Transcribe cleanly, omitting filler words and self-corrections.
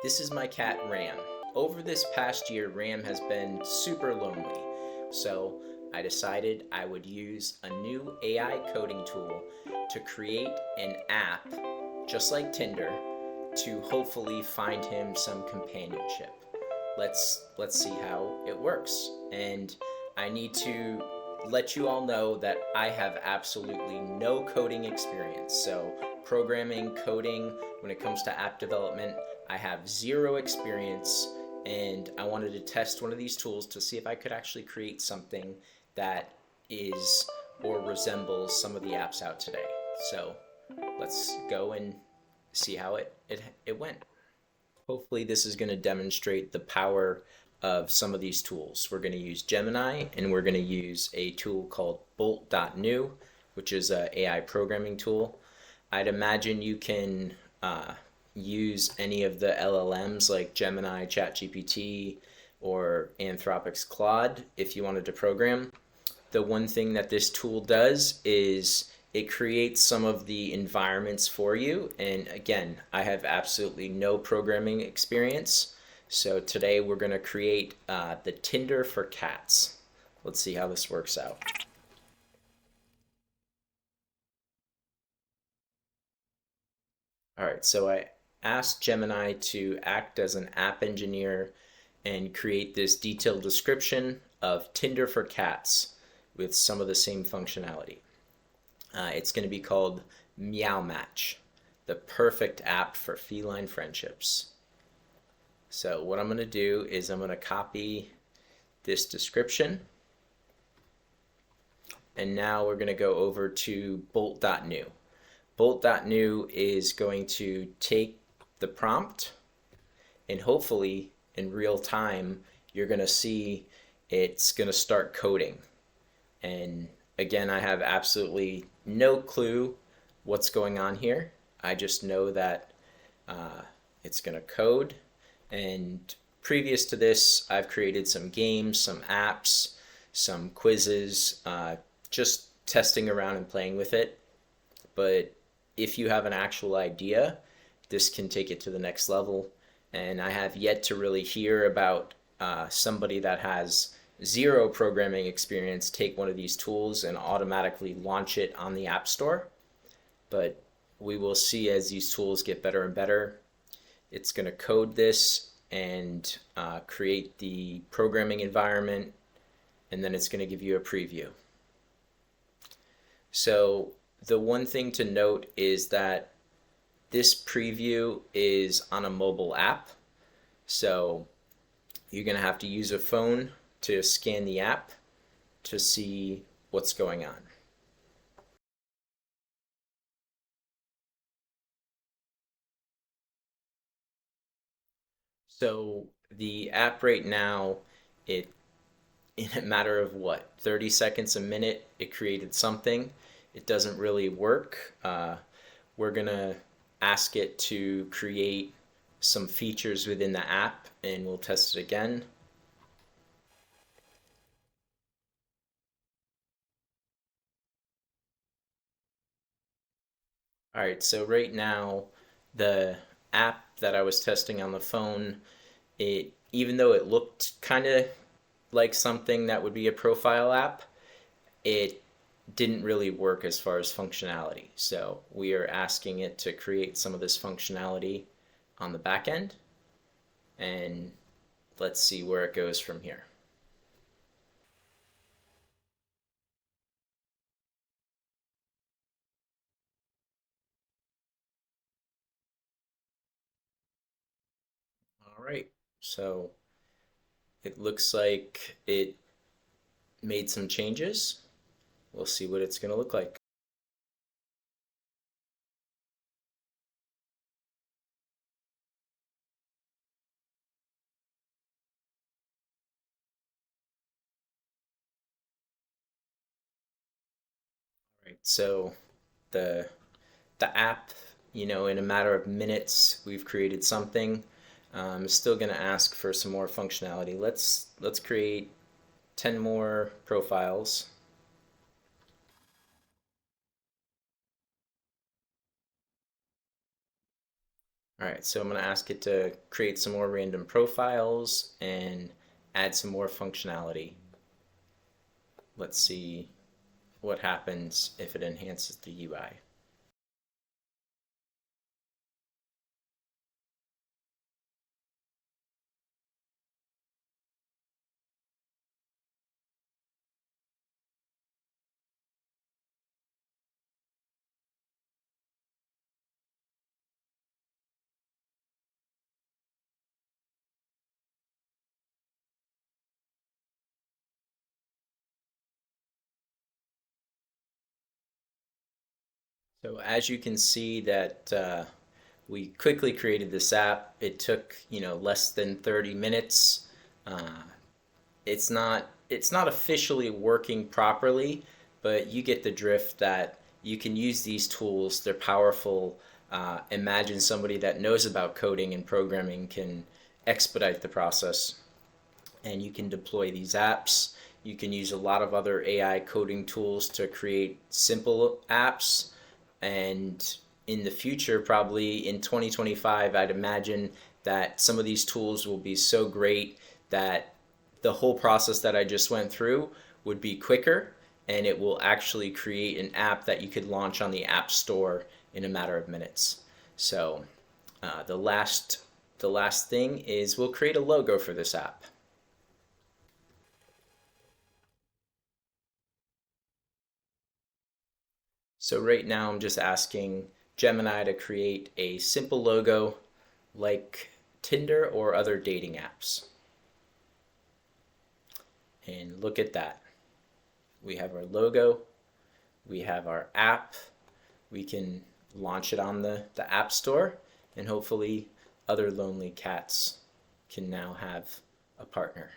This is my cat Ram. Over this past year, Ram has been super lonely. So I decided I would use a new AI coding tool to create an app, just like Tinder, to hopefully find him some companionship. Let's see how it works. And I need to let you all know that I have absolutely no coding experience. So programming, coding, when it comes to app development, I have zero experience, and I wanted to test one of these tools to see if I could actually create something that is or resembles some of the apps out today. So let's go and see how it went. Hopefully this is going to demonstrate the power of some of these tools. We're going to use Gemini, and we're going to use a tool called Bolt.new, which is an AI programming tool. I'd imagine you can use any of the LLMs like Gemini, ChatGPT, or Anthropic's Claude if you wanted to program. The one thing that this tool does is it creates some of the environments for you. And again, I have absolutely no programming experience. So today we're going to create the Tinder for cats. Let's see how this works out. All right, so I asked Gemini to act as an app engineer and create this detailed description of Tinder for cats with some of the same functionality. It's going to be called MeowMatch, the perfect app for feline friendships. So what I'm going to do is I'm going to copy this description, and now we're going to go over to Bolt.new. Bolt.new is going to take the prompt, and hopefully in real time you're going to see it's going to start coding. And again, I have absolutely no clue what's going on here. I just know that it's going to code. And previous to this, I've created some games, some apps, some quizzes, just testing around and playing with it. But if you have an actual idea, this can take it to the next level. And I have yet to really hear about somebody that has zero programming experience take one of these tools and automatically launch it on the App Store. But we will see as these tools get better and better. It's going to code this and create the programming environment, and then it's going to give you a preview. So the one thing to note is that this preview is on a mobile app. So you're going to have to use a phone to scan the app to see what's going on. So the app right now, it in a matter of what, 30 seconds, a minute, it created something. It doesn't really work. We're gonna ask it to create some features within the app, and we'll test it again. All right, so right now, the app that I was testing on the phone, it even though it looked kind of like something that would be a profile app, it didn't really work as far as functionality. So we are asking it to create some of this functionality on the back end, and let's see where it goes from here. All right, so it looks like it made some changes. We'll see what it's going to look like. All right, so the the app, in a matter of minutes, we've created something. Still going to ask for some more functionality. Let's create 10 more profiles. All right, so I'm going to ask it to create some more random profiles and add some more functionality. Let's see what happens if it enhances the UI. So as you can see that we quickly created this app. It took, less than 30 minutes. Uh, it's not officially working properly, but you get the drift that you can use these tools. They're powerful. Imagine somebody that knows about coding and programming can expedite the process, and you can deploy these apps. You can use a lot of other AI coding tools to create simple apps. And in the future, probably in 2025, I'd imagine that some of these tools will be so great that the whole process that I just went through would be quicker, and it will actually create an app that you could launch on the App Store in a matter of minutes. So the last thing is we'll create a logo for this app. So right now I'm just asking Gemini to create a simple logo like Tinder or other dating apps. And look at that. We have our logo, we have our app, we can launch it on the App Store, and hopefully other lonely cats can now have a partner.